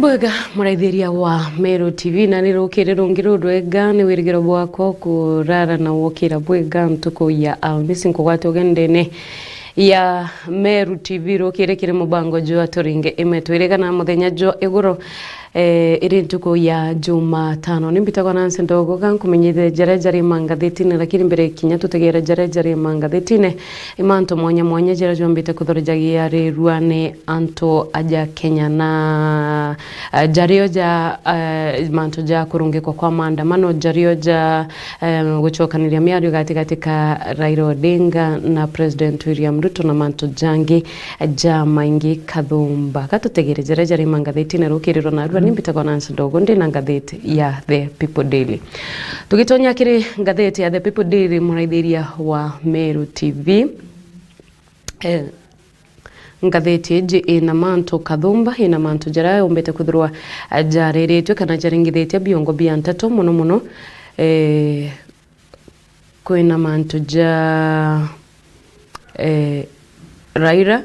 Nibwega muraithiria wa Meru TV na nirukire rungiro rwega ni wirigiro bwako kurara na wokira bwega ntuko ya almisi nkogwato gendene ya Meru TV rukire kire mubango jo atoringe imetwirega na muthenya jo iguro iri ntuko ya Jumatano nimbitagwa Nancy Ndogo kankumenyithia jarejare mangathetine lakini mbere kinya tutegera jarejare mangathetine imanto mwanya jara jombite kuthorojagia rirwane anto aja Kenya na jario ja manto ja kurungikwa kwa maandamano jario ja guchokaniria miario katika Raila Odinga na President William Ruto na manto jangi ja maingi kathumba katutegere jarejare mangathetine rukiriro na nimbitagwa Nancy Ndogo ndi na ngatheti ya The People Daily. Tugitonya kiri ngatheti ya The People Daily muraithiria wa Meru TV. Ngatheti eji ina manto kathumba ina manto jara umbete kuthurwa jareretwe kana jaringithetya biongo bia ntatu muno kwina manto ja Raila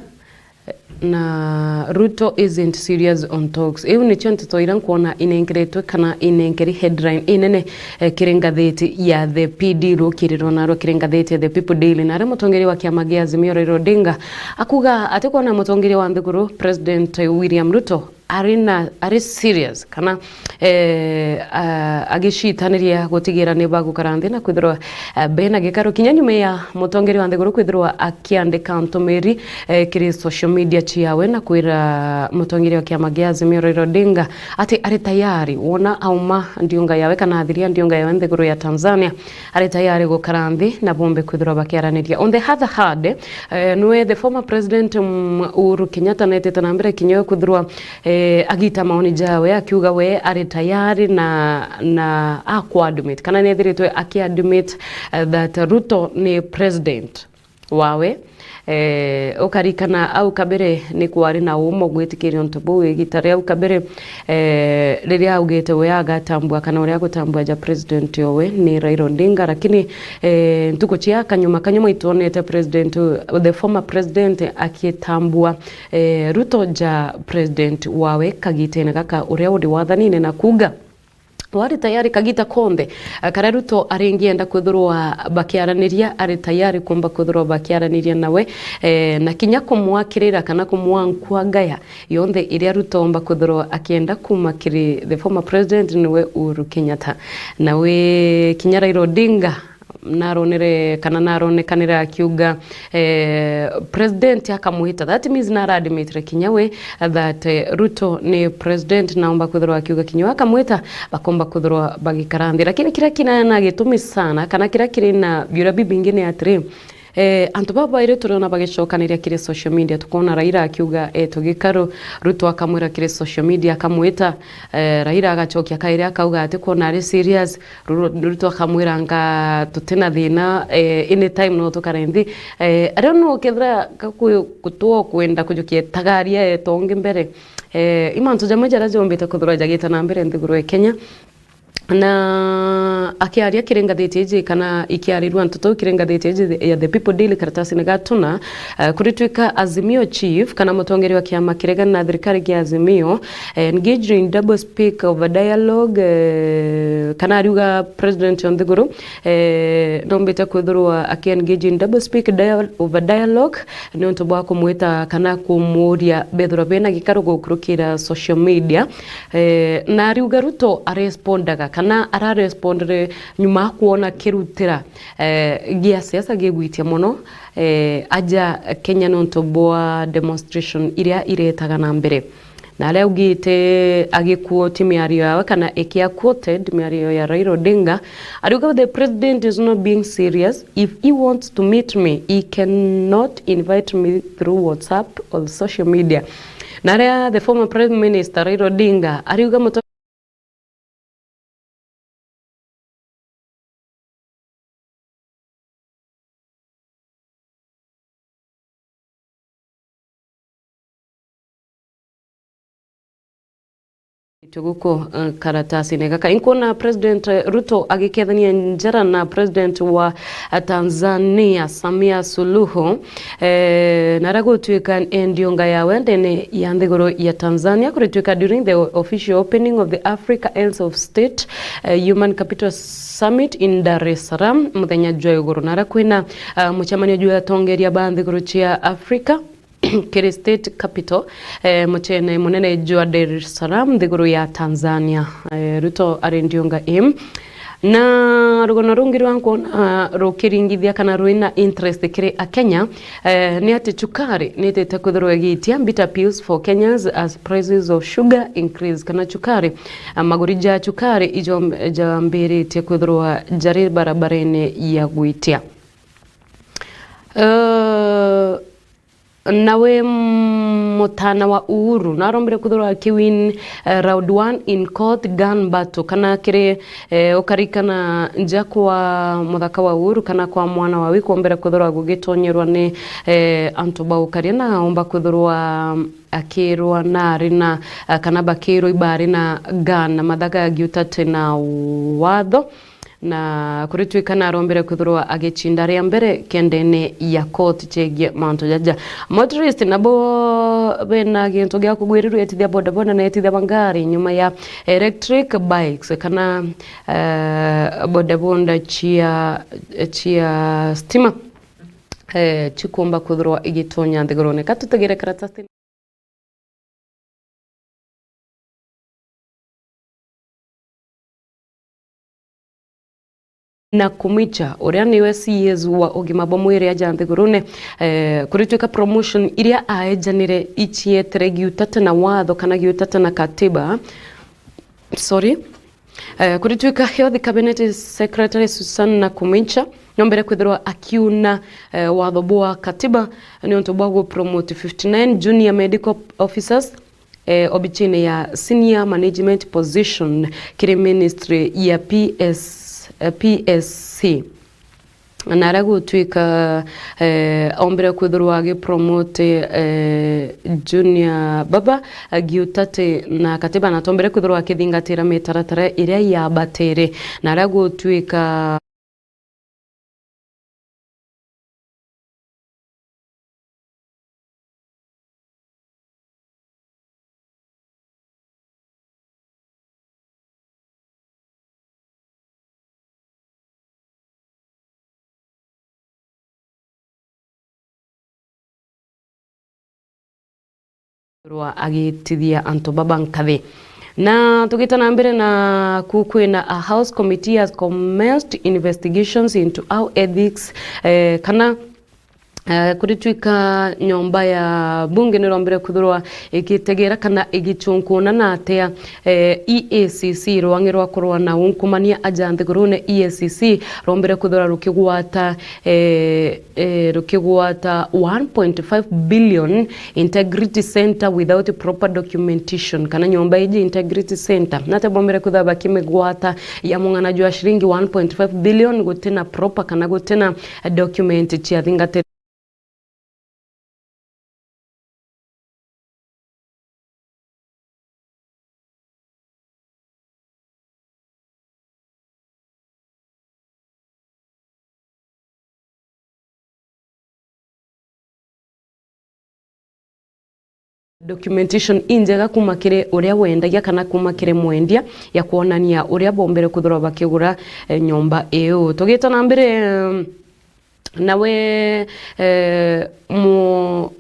na Ruto isn't serious on talks. Ewe ni chonto toiran kuona inengeretwe kana inenkeri headline inene kirengatheti ya The PD rukiriro naro kirengatheti ya The People Daily na mutongeri wa kiama gia Azimio Raila Odinga akuga atiko na mutongeri wa Nthiguru President William Ruto ari serious kana agishitaniria gutigira ne bagu karande na kwithirwa bena gikaro kinyanyume ya mutongeri wa Nthiguru kwithirwa akiandika ntumiri kiri social media chiawe na kwira mutongeri wa kiama gia Azimio Raila Odinga ati ari tayari wona auma ndionga yawe kana athiria ndionga yawe Nthiguru ya Tanzania ari tayari gukaranthi na bombe kwithirwa bakiaraniria on the other hand nwe the former president Uhuru Kenyatta netete na mbere kinyo kwithirwa agita maoni jawe akiuga we ari tayari na akwadmit kana nethiritwe akiadmit that Ruto ni president wawe ukarikana au kabere ni kwari na umo gwitikirio ntubu igitare au kabere riria augite we agatambua kana uria gutambua ja president yowe ni Raila Odinga lakini ntuko chia kanyuma itonete president the former president akitambua Ruto ja president wawe kagitene kaka uria uri wathanine na kuga wari tayari kagita konde kara Ruto aringienda kuthurwa bakiaraniria ari tayari kumba kuthurwa bakiaraniria nawe na kinya kumwakirira kana kumwankwagaya yonthe iria Ruto omba kuthurwa akienda kumakiri the former president niwe Uhuru Kenyatta nawe kinya Raila Odinga naronekanira akiuga president akamuhita that means naradimitra kinyawe that Ruto ni president naomba kuthurwa akiuga kinyawe akamuhita bakomba kuthurwa bagikarandi lakini kira kina gitumi sana kana kira kirina byura bibingine atri antu baba ire turona bagicokaniria kire social media tukona Raila akiuga tugikaro Ruto akamwira kire social media akamwita Raila agachokia kaire akauga ati kona ari serious Ruto akamwira nga tutena thina anytime no tukarendi I don't know kethra kutuo kwenda kujukie tagaria tonge mbere imantu jamwe jara jombite kuthura jagita na mbere Nthiguru Kenya na akiaria kirengatheti eji kana ikiarirwa ntuto kirengatheti eji ya The People Daily karatasi na gatuna kuritwika Azimio chief kana mutongeri wa kiama kirega na thirikari ya Azimio engaged in double speak of a dialogue kana ariuga president Nthiguru ndombete kwithurwa akiengage in double speak of a dialogue ni untu bwa kumwita kana kumuria bethura bena gikaro gukurukira social media na ariuga Ruto arespondaga kana ararespondere nyuma kuona kirutira gia siasa gegwitia muno aja Kenya nonto boa demonstration iria iretaga na mbere na leo gite agikuoti miario yawe kana ekia quoted miario ya Raila Odinga ariuga the president is not being serious if he wants to meet me he cannot invite me through WhatsApp or social media na the former prime minister Raila Odinga ariuga Tuguko karatasi negaka inkona President Ruto agikethania njara na President wa Tanzania Samia Suluhu narago tuika NDOGO ya wendene ya nthiguru ya Tanzania kurituika during the official opening of the Africa Heads of State Human Capital Summit in Dar es Salaam muthenya jwa iguru nara kwina muchamanio jwa tongeria ba nthiguru cia Africa kiri state capital muchene munene jwa Dar es Salaam nthiguru ya Tanzania Ruto ari NDOGO na rugono rungi rwanko rukiringithia kana ruina interest kiri a Kenya ni ati chukari ni tete kuthurwa gitia bitter pills for Kenyans as prices of sugar increase kana chukari magurija chukari ijambere te kuthurwa jari barabarene ya gwitia nawe mutana wa Uhuru narombere kuthurwa kiwin round 1 in court gun battle kana kire ukarikana nja kwa muthaka wa Uhuru kana kwa mwana wa wiko mbere kuthurwa gugitonyerwa ni antu baukaria na omba kuthurwa akirwa na rina kana bakiro ibari na gun mathaga giutate na watho na kurituika na rombere kuthurwa agichinda ria mbere kendene ya court chegie manto jaja motorist nabo bena gintu gya kugwiriru etithia bodaboda na etithia bangari nyuma ya electric bikes kana bodaboda chia stima chikumba kuthurwa igitonya nthigurune katutagire karatasi na kumicha uria niwe CS wa ugima bwa mwiri aja nthigurune kurituika promotion iria aejanire ichietere giutate na watho kana giutate na katiba kurituika health cabinet secretary Susan na kumicha nyombere kwithirwa akiuna watho bwa katiba ni onto bwa promote 59 junior medical officers obichine ya senior management position kiri ministry ya PSC naragu tuika ombere kwithirwa agi promote junior baba giutate na katiba na tombere kwithirwa kithingatira mitaratara iria ya batere naragu tuika agitithia anto baba nkathi na tugitana mbere na kukwina a house committee has commenced investigations into how ethics kana kurituika nyomba ya bunge ni rombere kuthurwa ikitegera kana igichunkuna na atea EACC rwangirwa kurwa na unkumania aja nthigurune EACC rombere kuthurwa rukigwata 1.5 billion integrity center without proper documentation kana nyomba iji integrity center nate bombere kuthurwa bakimegwata ya mungana jwa shilingi 1.5 billion gutena proper kana gutena document chia thingate documentation injega kumakire uria wendagia kana kumakire mwendia ya kuonania uria bombere kuthurwa bakigura nyomba iyo tugita na mbere nawe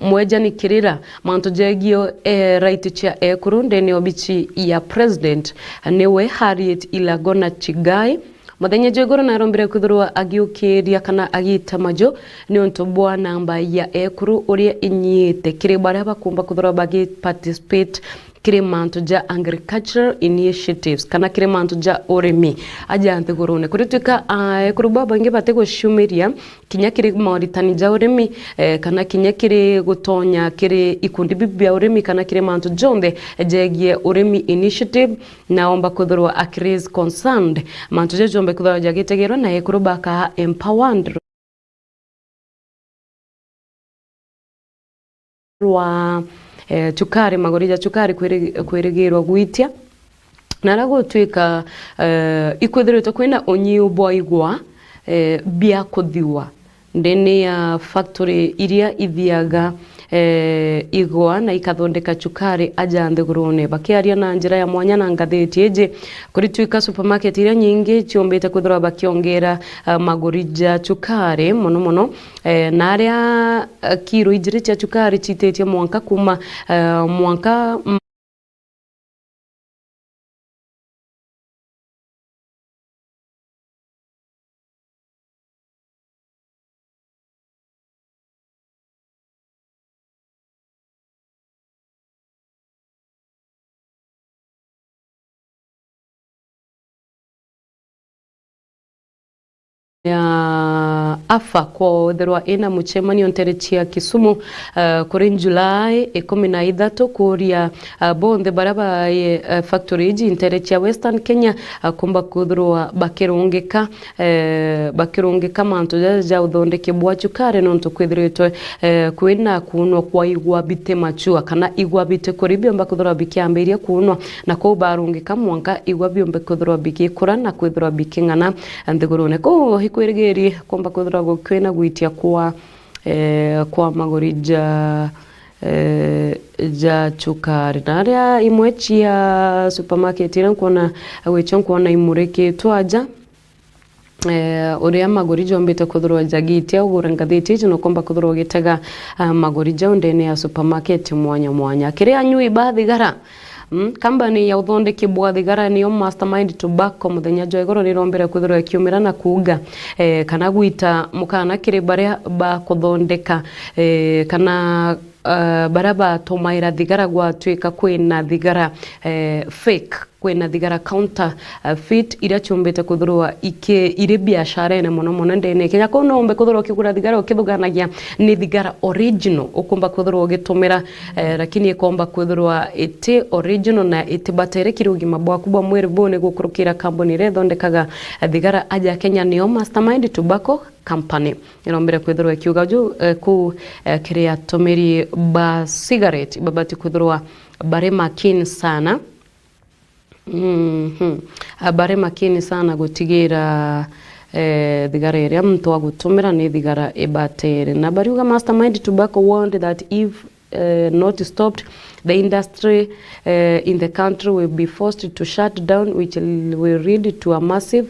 mwejani kirira manto jegio right cha ekuru ndeni obichi ya president newe Harriet Ilagona Chigai muthenya jegoro na rombere kuthurwa agiukiria kana agita majo ni onto bwa namba ya ekuru uria inyite kiri baria bakumba kuthurwa bagi participate kiri manto ja agricultural initiatives kana kiri manto ja urimi aja nthigurune kurituika ekuru baba nge bate gushumiria kinya kiri maritani ja urimi kana kinya kiri gutonya kiri ikundi bibia urimi kana kiri manto jonde jegie urimi initiative naomba kuthurwa akiraise concerned manto ja jombe kuthurwa jagitegero na ekuru baka empowered wa chukari magorija chukari kwirigirwa gwitia narago twika ikwithiritwe kwina unyiu bwa igwa bia kuthiwa ndene ya factory iria ithiaga igwa na ikathondeka cukari aja nthigurune bakiaria na njira ya mwanya na ngatheti eje kuri twika supermarket iria nyingi ciombete kwithira bakiongera magurija cukari muno na aria kiro ijiri cia cukari citetie mwanka kuma mwanka ya afa kwa utherwa ina muchemanio nterechia Kisumu kuri Julai 13 kuria bonthe baraba factory iji nterechia Western Kenya kumba kutherwa bakirungika mantu ja uthondeke bwa cukari nontu kwithiritwe kwina kunwa kwa igwa bite machua kana igwa bite kuri biomba kutherwa bikiambiria kunwa na ko barungika mwanka igwa biombe kutherwa bigikura na kwithirwa biking'ana nthigurune ko kwirigiri kumba kuthira kwina gwitia kwa magurija ja cukari na aria imwe cia supermarket ira kuona wicho kuona imurikitwo aja uria magurija ombite kuthirwa jagitia ugura ngatheti no kumba kuthirwa gitega magurija ndene ya supermarket mwanya kiria nyui bathigara kambani ya uthondeki bwa thigara niyo Mastermind Tobacco muthenya jwa igoro rirombere kuthirwa kiumira na kuga kana gwita mukana kiri baria ba kuthondeka kana baraba tomaira thigara gwa twika kwina thigara fake kwina thigara counter fit iria chumbete kuthirwa iri biashara ene muno ndene Kenya ko no ombe kuthirwa kigura thigara ukithuganagia ni thigara original ukumba kuthirwa gitumira lakini ikomba kuthirwa iti original na iti batere kirugi mabwa kubwa mwiri bone gukurukira company ire thondekaga thigara aja Kenya niyo Mastermind Tobacco Company irombere kwithirwa kiuga ju ku kiria tomeri ba cigarette babati kuthirwa bare makini sana bare makini sana gutigira thigara iria mtu agutumira ni thigara ibatere na bariuga Mastermind Tobacco warned that if not stopped the industry in the country will be forced to shut down which will lead to a massive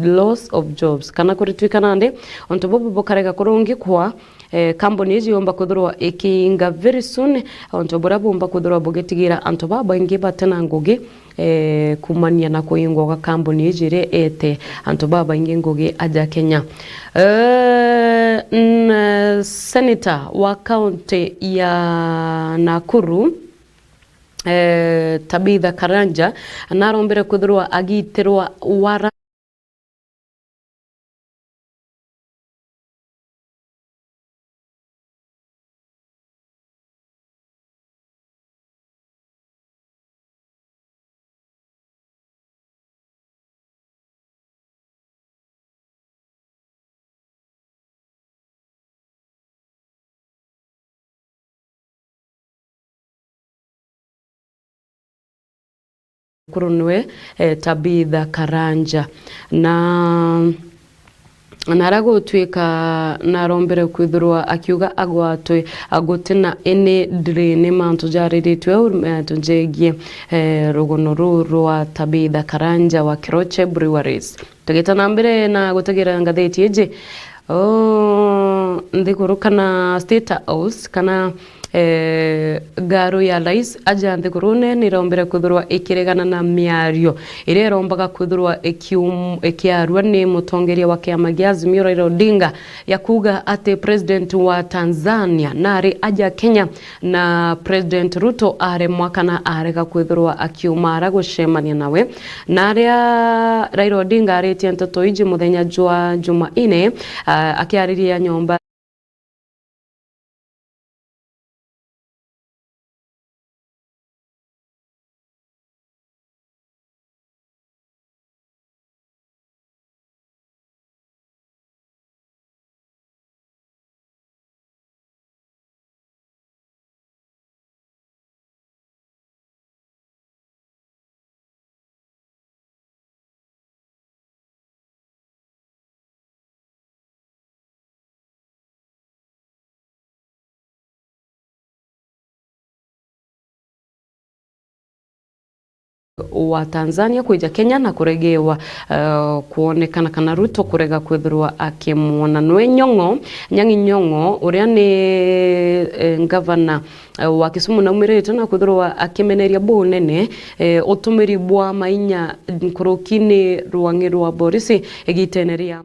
loss of jobs kana kuritwika nande onto bobo bokarega kurungi kwa company izi yomba kuthirwa ikinga very soon onto borabu omba kuthirwa bogetigira anto baba ingi batena ngugi kumania na kuingwa kwa company izi re ete anto baba ingi ngugi aja Kenya senator wa county ya Nakuru Tabitha Karanja narombere kuthirwa agitirwa wara kurunwe Tabitha Karanja na narago twika narombere kwithirwa akiuga agwatwe agutina ene drene mantu jariritwe tunjegie rugono rwa Tabitha Karanja wa Kiroche Breweries tugita na mbere na gutegira ngatheti eje ndikuruka State House kana garu ya rais aja nthigurune nirombere kuthirwa ikiregana na miario ire rombaga kuthirwa ikiarua ni mutongeria wa kiama gia Azimio Raila Odinga ya kuga ate president wa Tanzania nari aja Kenya na president Ruto are mwakana arega kuthirwa akiumara gucemania nawe naria Raila Odinga aretie ntoto iji muthenya jwa Jumaine akiariria nyomba wa Tanzania kuja Kenya na kuregewa kuonekana kana Ruto kurega kwithirwa akimwona nwe Nyangi Nyong'o uria ni governor wa Kisumu na umirite na kwithirwa akimeneria bunene utumiri bwa mainya nkurukini rwangi rwa Boris igiteneria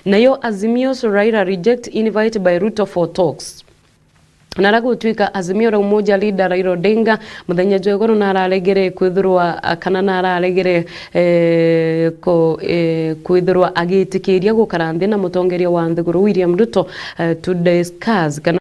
nayo Azimio Raila reject invite by Ruto for talks. Narago tuika Azimio ra umoja leader Raila Odinga muthenya jwegoro na araregere kwithirwa kana na araregere kwithirwa agitikiria gukaranthi na mutongeria wa nthiguru William Ruto to discuss kana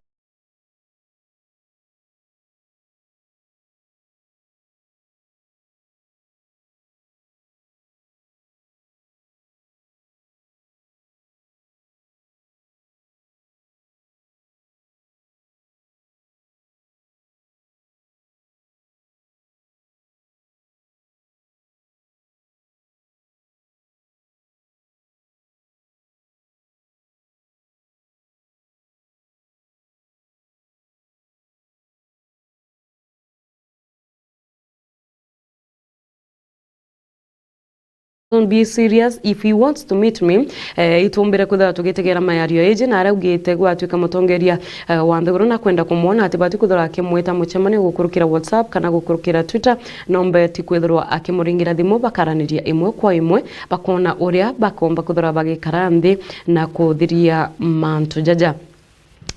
don't be serious if he wants to meet me itumbire kutha tugitegera mayario eje na araugite gwatuika mutongeria wa nthiguru na kwenda kumwona ati bati kuthora akimwita mucemania gukurukira WhatsApp kana gukurukira Twitter nombe ti kwithirwa akimuringira thimu bakaraniria imwe kwa imwe bakona uria bakomba kuthora bagikara nthi na kuthiria mantu jaja.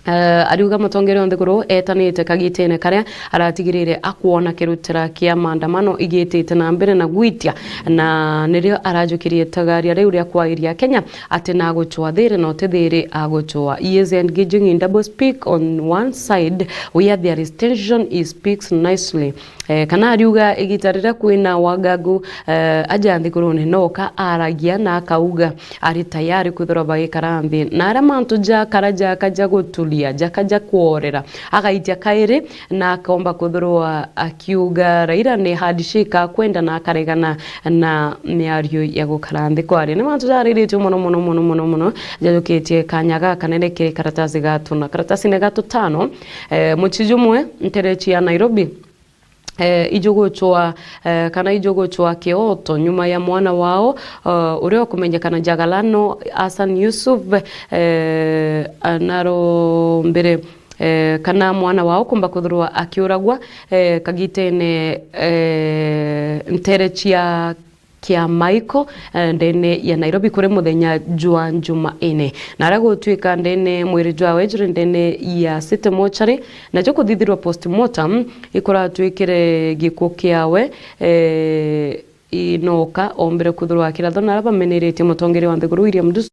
Ariuga mutongere wa nthiguru etanite kagitene karia aratigirire akuona kirutira kia maandamano igitite na mbere na gwitia na nirio arajukirie tagaria riu ria kwairia Kenya ati na guchwa thire no tithire aguchwa. He is engaging in double speak on one side where there is tension, he speaks nicely. Kana ariuga igitarira kwina wagagu aja nthigurune noka aragia na akauga ari tayari kwithira bagikara nthi na ara mantu ja karaja kaja gutulia jakaja kuorera agaitia kairi na akaomba kuthirwa akiuga Raila ni handshake kwenda na akaregana na miario ya gukara nthi kwari ni mantu jaririte muno jajukitie kanyaga kanene ke karatasi gatu na karatasi ne gatu tano muchijumwe nterechi ya Nairobi ijuguchwa kana ijuguchwa Kioto nyuma ya mwana wao urio kumenyekana Jagalano Hassan Yusuf naro mbere kana mwana wao kumba kuthirwa akiuragwa kagitene nterechia kia Michael ndene ya Nairobi kure muthenya jwa Jumaine na arago tuika ndene mwiri jwa wejure ndene ya City Mortuary na joko thithirwa postmortem ikora tuikire gikuo kiawe inoka ombere kuthirwa kiratho na araba menerete mutongere wa nthiguru William Ruto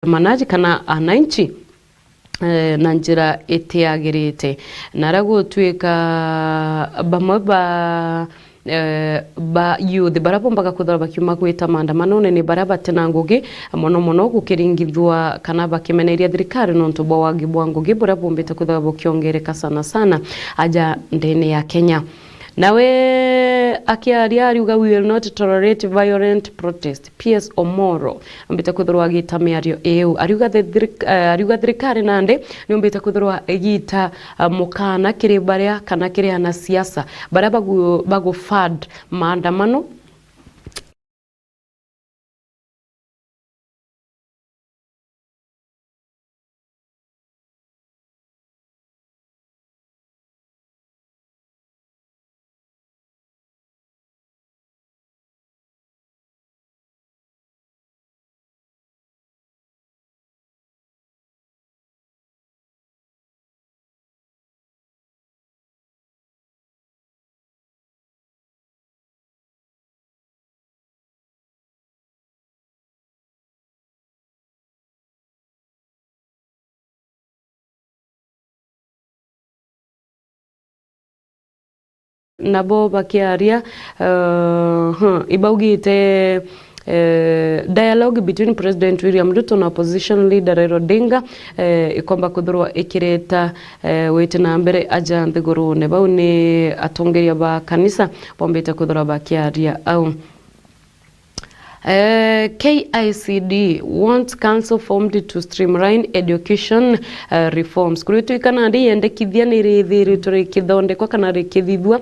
manaji kana ananchi na njira itiagirite narago tuika bamwe ba youth barabombaga kuthora bakiuma gwita maandamano nene baraba tena ngugi mono gukiringithwa kana bakimeneria thirikari nontu bwa wagi bwa ngugi barabombete kuthora bukiongereka sana aja ndene ya Kenya. Nawe akiaria ariuga we will not tolerate violent protest. PS Omoro ambita kuthirwa agita miario EU ariuga thirikari nande ni ambita kuthirwa agita mukana kiri baria kana kiri ana siasa baria bagu fad maandamano nabo bakiaria ibaugite dialogue between President William Ruto na opposition leader Raila Odinga ikomba kuthurwa ikireta wete na mbere aja nthigurune bau ni atongeria ba kanisa bombete kuthurwa bakiaria au KICD wants council formed to streamline education reforms. Kuritu ikana ndi yendekithia ni rithiri turi kithonde kwa kana rikithithwa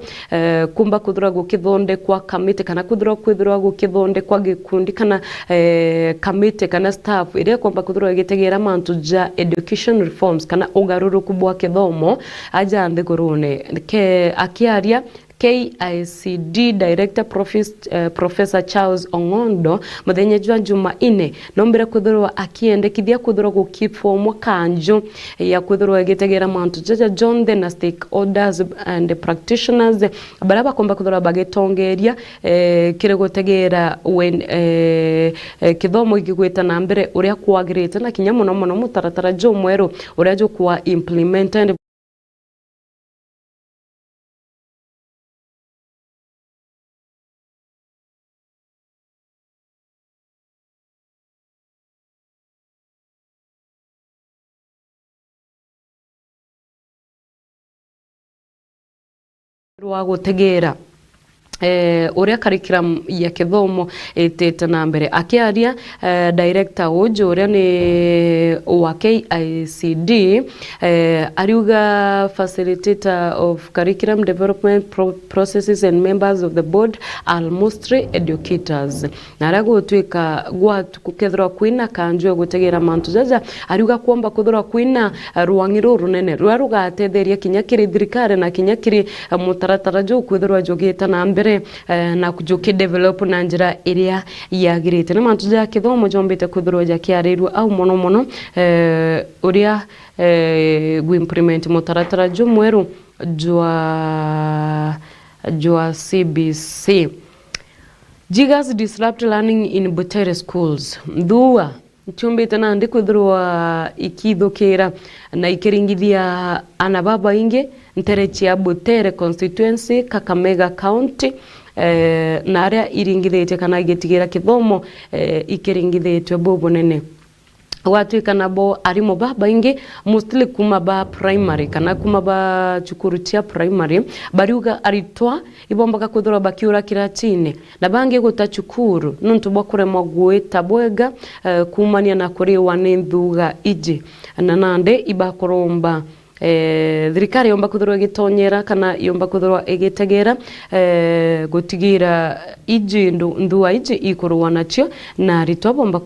kumba kuthura gukithonde kwa kamite kana kuthura kwithura gukithonde kwa gikundi kana kamite kana staff iria kumba kuthura gitegera mantu ja education reforms kana ugaruruku bwa kithomo aja nthigurune ke akiaria KICD Director Professor Charles Ongondo muthenya jwa Jumaine nombere kuthurwa akiendekithia kuthurwa gukifomwa kanjo ya kuthurwa gitegera mantu jaja John the na stakeholders and the practitioners baraba komba kuthurwa bagetongeria kire gutegera when kithomo igigweta na mbere uria kwagirite na kinya muno muno mutaratara jo mweru uria jo kwa implemented rwa gutegera uria curriculum ya kithomo itete na mbere akiaria director ujo uria ni wa KICD ariuga facilitator of curriculum development processes and members of the board are mostly educators na rago twika gwa kukethra kwina kanjwe gutegera mantu jaja ariuga kwamba kuthura kwina ruangiro runene rwaruga atetheria kinya kiri thirikari na kinya kiri mutaratara jo kwithirwa jogeta na mbere na kujuki develop na njira iria yagirite na mantu ja kithomo jombete kuthurwa ja kiarirwa au mono mono uria implement mutaratara jo mweru jwa CBC. Jigas disrupt learning in Butere schools. Ndua chumbete na ndi kuthurwa ikithukira na ikiringithia anababa inge nterechi ya Butere constituency Kakamega county na aria iringithite kana igitigira kithomo ikiringithitwe bobo nene watu nabo arimo baba inge mostly kuma ba primary kana kuma ba chukuru tia primary bariuga aritwa ibomba kuthura bakiura kiratine na bange gutachukuru nuntu bwakuremwa gwita bwega kumania na kuri wane nthuga ije na nande ibakoromba thirikari yomba kuthurwa gitonyera kana yomba kuthurwa egetegera gutigira ije ndua ije ikorwa nacio na ritwa bomba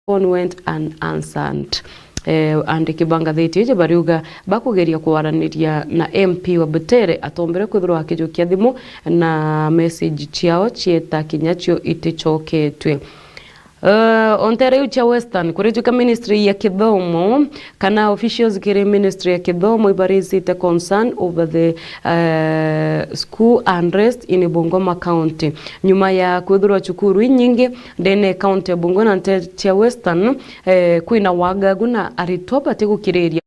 phone went unanswered. Andiki Mangatheti ije bariuga bakugeria kuwaraniria na MP wa Butere atombere kuthurwa akijukia thimu na message ciao cieta kinyacio itichoketwe. Ontario cha Western kurituka ministry ya kithomo kana officials kire ministry ya kithomo ibarizite concern over the school unrest in Bungoma County nyuma ya kuthurwa chukuru nyingi ndene county ya Bungoma na cha Western kuina wagagu na aritoba tigukireria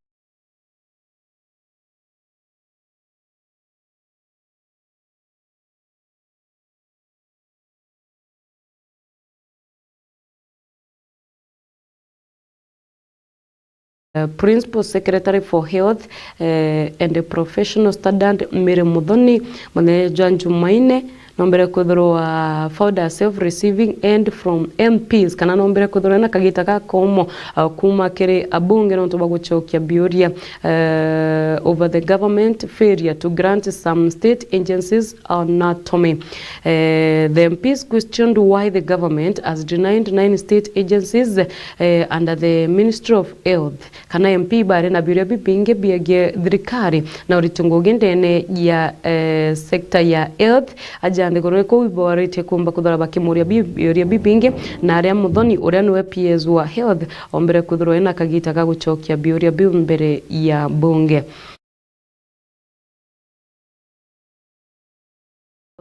Principal Secretary for Health and the Professional Standard Mire Mudhoni Manager Jumaine nombere kuthurwa founder self-receiving end from MPs kana nombere kuthurwa na kagita ka komo kuma kiri abunge no tuba guchokia biuria over the government failure to grant some state agencies anatomy. The MPs questioned why the government has denied 9 state agencies under the Ministry of Health. Kana MP bare na biuria bibinge biage thirikari na uritungo gendene ya sekta ya health aja ndikore ko iborete kumba kuthura bakimuria biuria bibinge na aria Muthoni uria niwe PS wa health ombere kuthura ina kagita ga guchokia biuria biu mbere ya bunge.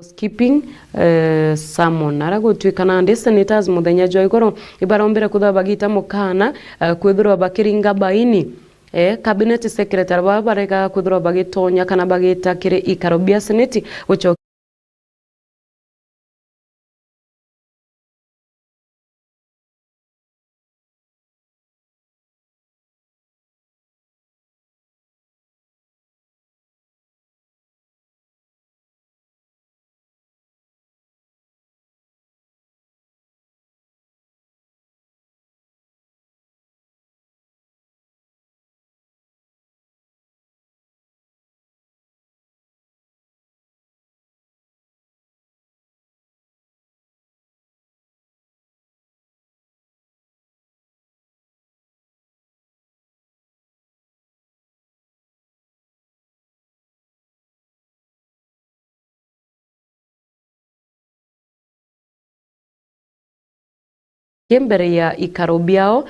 skipping salmon aragutwikana ndi senators muthenya jwa igoro ibarombera kutha bagita mukana kwithirwa bakiringa baini cabinet secretary barega kwithirwa bagitonya kana bagita kire ikaro bia senate ucho mbere ya ikaro biao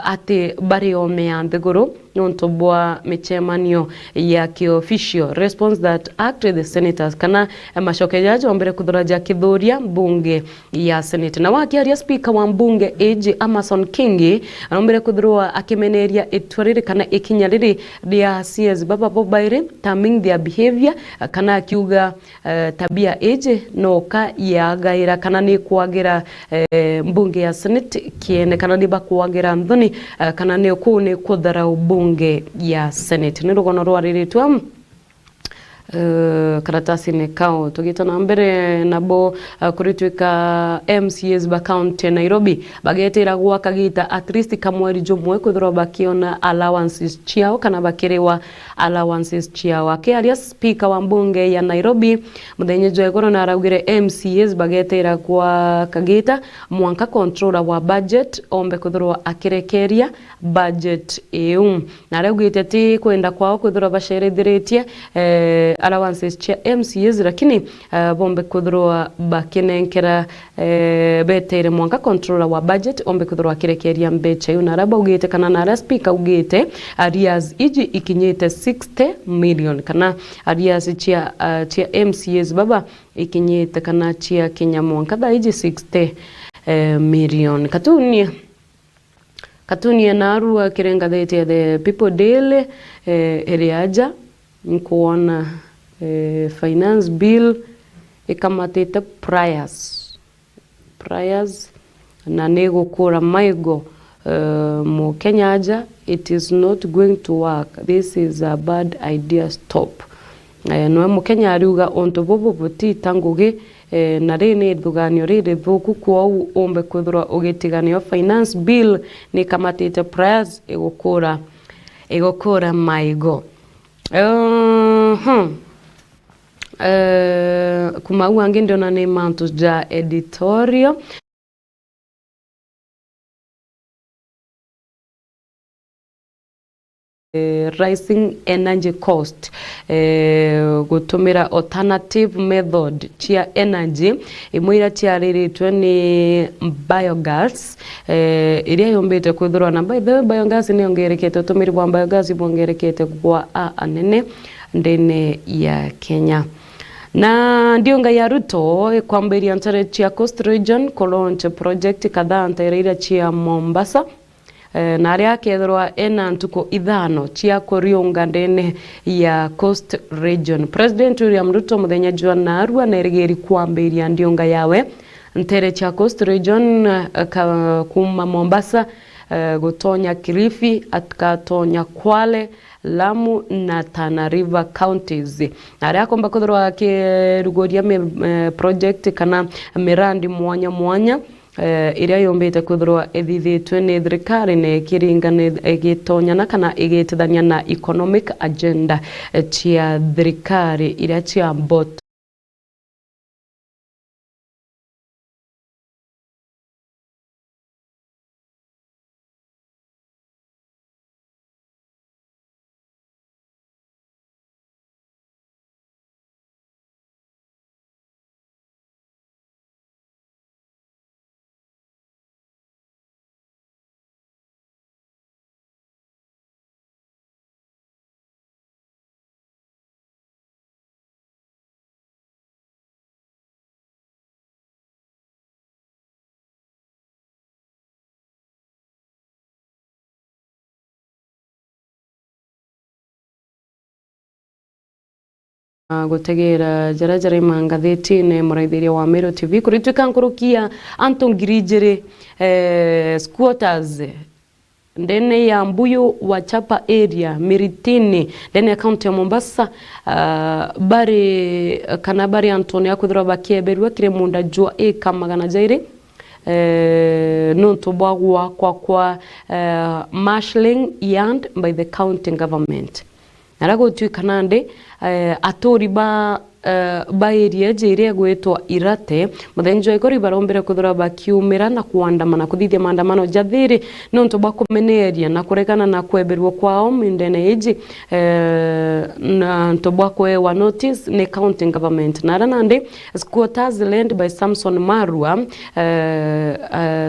ati bari omea nthiguru nonto bwa michemanio ya kiofficial response that acted the senators kana mashokejaji ombere kuthuraja kithuria bunge ya senate na wakiaria speaker wa bunge AG Amason Kingi ombere kuthurwa akimeneria itwariri kana ikinyariri dia CS baba bobaire taming their behavior kana akiuga tabia AG noka ya gaira kana ni kwagira bunge ya senate kiene kana ni bakwagira nthoni kana ni kune kuthara bunge ya senate ni rugono rwariritwa karatasi ne kao tugitana mbere nabo kuritwika MCS ba county Nairobi bagetera gwa kagita at least kamweri jomwe kuthura bakiona allowances chiao kana bakirewa allowances chiao akiaria speaker wa mbunge ya Nairobi muthenye jwegoro na aragire MCS bagetera gwa kagita mwanka controller wa budget ombe kuthura akirekeria budget eu na aragite ti kwenda kwao kuthura basherethiretie allowances cha MCS lakini bombe kuthurwa bakinenkera betere mwanka controller wa budget ombe kuthurwa kirekeria mbecha yuna raba ugite kana na speaker ugite arias iji ikinyete 60 million kana arias cha MCS baba ikinyete kana chia Kenya mwanka da iji 60 million katunia narua kirengathete the people daily eriaja nkuona finance bill ikamatete priors na nego kura maigo mu Kenyaja it is not going to work, this is a bad idea, stop. No mu Kenya ariuga onto bobo buti tangugi na rene thuganio rire thuku kwa ombe kwithura ugitiganio finance bill ni kamatete priors igukura maigo kuma wangi ndio na mantos ja editorial rising energy cost gutumira alternative method chia energy imwira chiariritwe ni biogas iria yombete kwithurwa na by the way biogas ni ongerekete utumiri wa biogas ibongerekete kwa anene ndene ya Kenya na ndionga ya Ruto kwambiria ntare chia Coast Region launch project kadhaa ntaira chia Mombasa na aria kethirwa ena ntuko ithano chia kuriunga ndene ya Coast Region. President William Ruto muthenya jwa narua na erigeri kwambiria ndionga yawe ntere chia Coast Region kuma Mombasa gutonya Kilifi atkatonya Kwale Lamu na Tana River counties. Aria komba kuthirwa kirugoria project kana mirandi mwanya iria yombete kwithirwa ethithitwe ni thirikari na kiringana igitonyana kana igitithania na economic agenda chia thirikari iria chia bot gutegera jarajara Mangatheti ne muraithiria wa Mero TV kurituika nkurukia Anton Girijere squatters ndene ya Mbuyu wa Chapa area Miritini ndene county ya Mombasa bari kanabari Antonio akuthira bakie berwa kire munda jua magana jairi nuntu bwagwa kwa marshalling yard by the county government narago tuikanande atori ba area jire gwetwa Irate muthenjo ikori barombere kuthura bakiumira na kuandamana kuthithia maandamano jathiri nuntu bakumeneria na kurekana na kweberwo kwao mindene eji na ntobwa kwewa notice ne county government naranande squatters land by Samson Marwa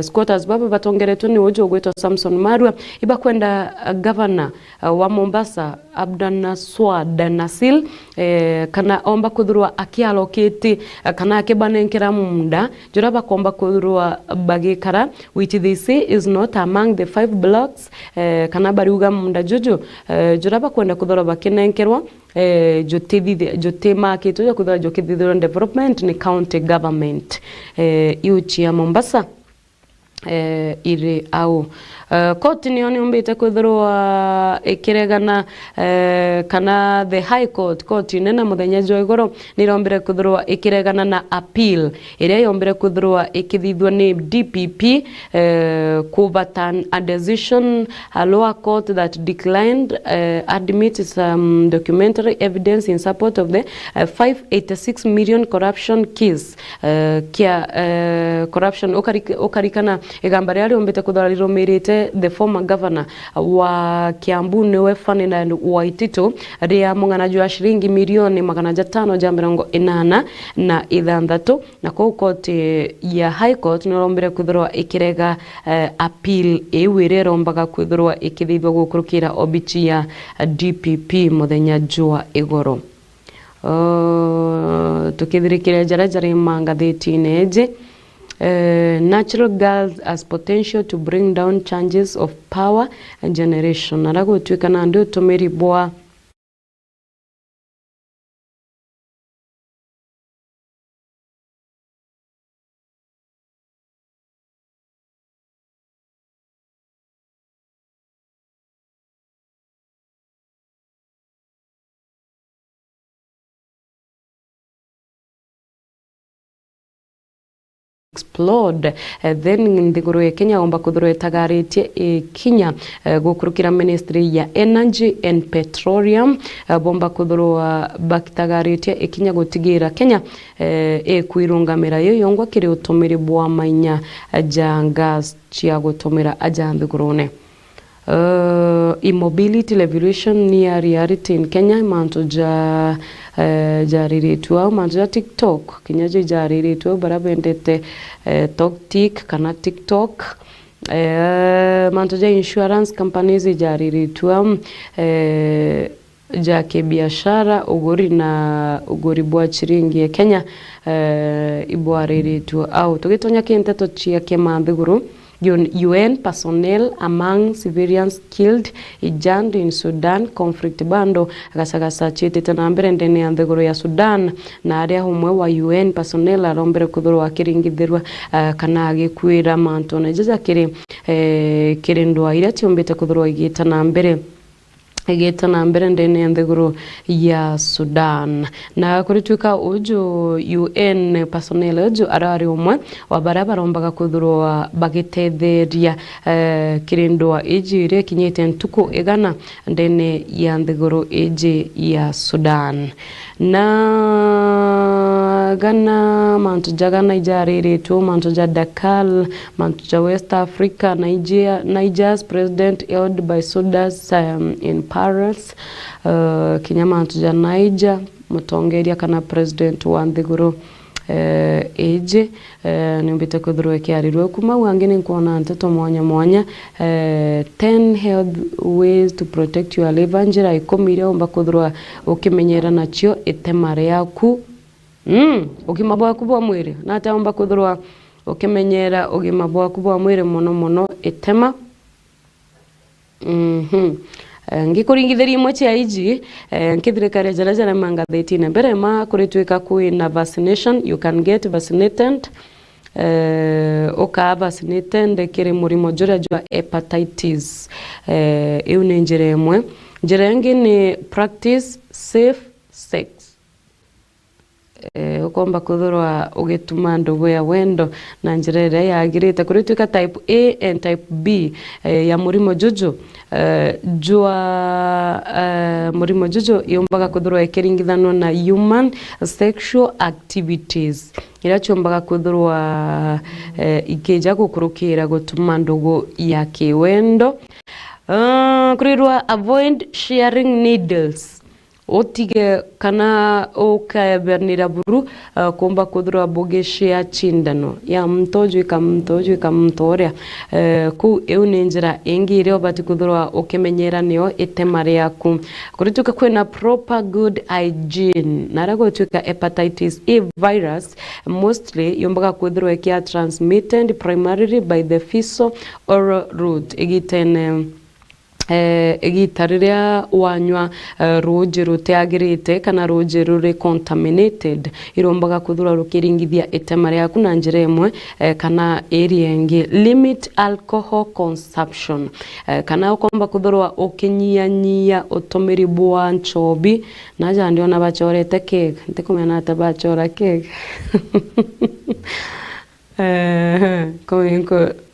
squatters baba batongeretwe ni ojo gwetwa Samson Marwa iba kwenda governor wa Mombasa Abdana Swad Nasil kana omba kuthurwa akialoketi kana akibanenkera munda juraba komba kuthurwa bagikara which they say is not among the 5 blocks kana bariuga munda juju juraba kwenda kuthurwa bakinenkerwa jote market jo kuthurwa jokithithirwa development ni county government iuchi ya Mombasa ire au koti nioni umbite kuthurwa ikiregana kana the high court nena muthenya joigoro nirombere kuthurwa ikiregana na appeal ire yombere kuthurwa ikithithwa ni DPP kubatan a decision a lower court that declined admit some documentary evidence in support of the 586 million corruption case kia corruption okarikana igambari ari ombete kuthurwa riromirite the former governor wa Kiambu niwe Ferdinand Waitito ria mung'anaji wa shilingi milioni 580 na ithandatu na kwa koti ya high court nirombere kuthurwa ikirega appeal ewire rombaga kuthurwa ikithithwa gukurukira obichi ya DPP muthenya jua igoro tukithirikire jarajara Mangatheti neje natural gas has potential to bring down changes of power and generation narago twikana ndio tumeri bwa explode then ndiguru ya Kenya omba kuthurwa tagaritie Kenya gukurukira ministry ya energy and petroleum bomba kuthurwa bakitagaritie Kenya gutigira Kenya kwirungamira yo yongwa kiri utumiri bwa manya ja gas chia gutumira aja ndigurune immobility revolution near reality in Kenya manto jariritua manto ja TikTok Kenya jariritua barabendete TikTok kana TikTok manto ja insurance companies jariritua ja kibiashara ugori bwa chiringi ya Kenya ibwariritua au tugitonya kinteto chia kemanthiguru UN personnel among civilians killed ijand in Sudan conflict bando agasagasa chitete na mbere ndene ya nthiguru ya Sudan na aria humwe wa UN personnel arombere kuthurwa akiringithirwa kana agikwira manto na jaja kiri ndwa ira tiombete kuthurwa igita na mbere ndene ya nthiguru ya Sudan na kurituika uju UN personnel uju arari umwe wa barabara ombaga kuthurwa bagitetheria kirindwa ijire kinyete ntuku igana ndene ya nthiguru iji ya Sudan na gana mantu jagana ijariritu mantu ja Dakar mantu ja West Africa Niger's president held by soldiers in Paris kinyamantu ja Niger mutongeria kana president wa nthiguru eje nimbite kuthurwa kiarirwe kuma wangine nkuona nteto mwanya 10 health ways to protect your liver njira ikomire omba kuthurwa ukimenyera nacio itemare yaku ugima bwaku bwa mwiri na taomba kuthurwa ukimenyera ugima bwaku bwa mwiri muno itema ngikuringithiri imwe cia iji nkithirikari jara Mangatheti na mbere ma kuritwika kuina vaccination. You can get vaccinated uka vaccinated kiri murimo jura jwa hepatitis. Iu ni njira imwe. Njira ingi ni practice safe sex. Ukomba kuthurwa ugituma ndugu ya wendo na njira iria yagirite kuritwika type A and type B ya murimo juju. Jua murimo juju yombaga kuthurwa ikiringithanwa na human sexual activities ira chombaga kuthurwa ikija gukurukira gutuma ndugu ya kiwendo. Kurirwa avoid sharing needles. Otige kana ukabernira buru kumba kuthurwa bugishia chindano ya mtoju ikamtoria ku eu ni njira ingi iria ubati kuthurwa ukimenyera niyo itema riaku kurituka kwina proper good hygiene narago tuka hepatitis A virus mostly yombaga kuthurwa kia transmitted primarily by the fecal oral route igitene igitariria wanywa roji ruteagirite kana roji ruri contaminated irombaga kuthura rukiringithia itema riaku na njira imwe kana area ingi. Limit alcohol consumption kana ukomba kuthurwa ukinyia utumiri bwa nchobi na jandi ona bachorete cake ndikumena ata bachora cake ko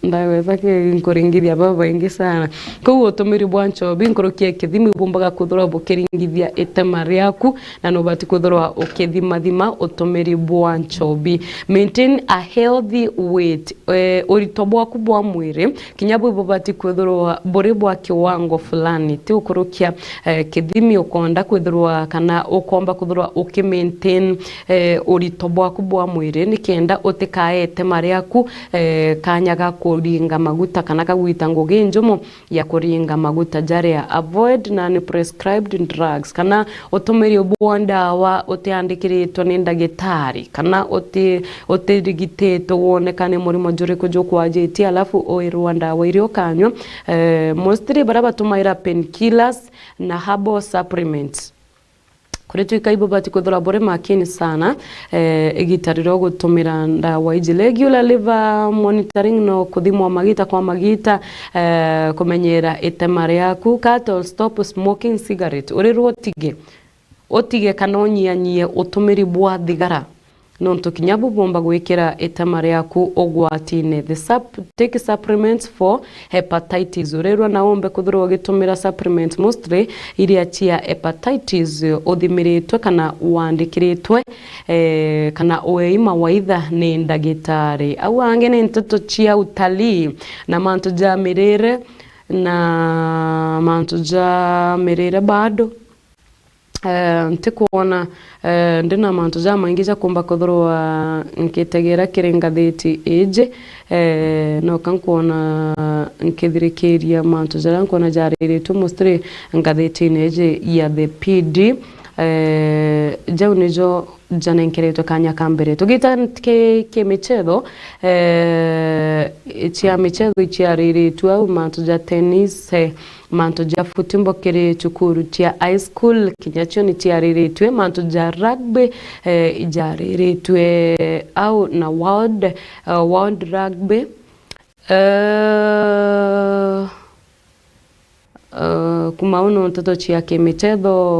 ndaweza nkuringithia baba ingi sana ko utumiri bwa nchobi nkurukie kithimi bumbaga kuthura bukiringithia itema riaku na no bati kuthura ukithima utumiri bwa nchobi. Maintain a healthy weight urito bwaku bwa mwiri kinyabu bubati kuthura buri bwa kiwango fulani ti ukurukia kithimi ukonda kuthura kana ukomba kuthura ukimaintain urito bwaku bwa mwiri nikenda utikae itema riaku kanyaga kuringa maguta kana kagwita ngugi njumu ya kuringa maguta jaria. Avoid non-prescribed drugs kana utumiri bwa ndawa utiandikiritwo ni ndagitari kana utirigitito wonekane murimo juri kujukwajitia alafu oirwa ndawa irio kanywa. Mostly baraba tumaira painkillers na herbal supplements. Kurituika ibo bati kuthura bore makini sana igitariro gutumira ndawa iji. Regular liver monitoring no kuthimwa magita kwa magita kumenyera itema riaku. Cut or stop smoking cigarette urirwo otige kana onyanyie utumiri bwa thigara nonto kinyabu bomba gwikira itema riaku ogwatine. Take supplements for hepatitis urirwa na ombe kuthurwa gitumira supplements mostly iria cia hepatitis uthimiritwe kana wandikiritwe kana oeima waitha ni ndagitari au ange ni ntoto cia utalii na mantu ja mirire na mantu ja mirire bado ntikuona ndina mantu ja maingi kumba kuthurwa nkitegera kiringatheti ije no kankuona nkithirikiria mantu ja nkona jariritu mostly ngatheti ije ya the PD jau nijo janenkereto kanya kambere tugita ke michezo chia michezo chia riritu au mantu ja tennis mantu ja futimbo kere chukuru tia high school kinyacho ni tia riritwe mantu ja rugby ja riritwe au na world rugby kumauno mtoto chia ke michezo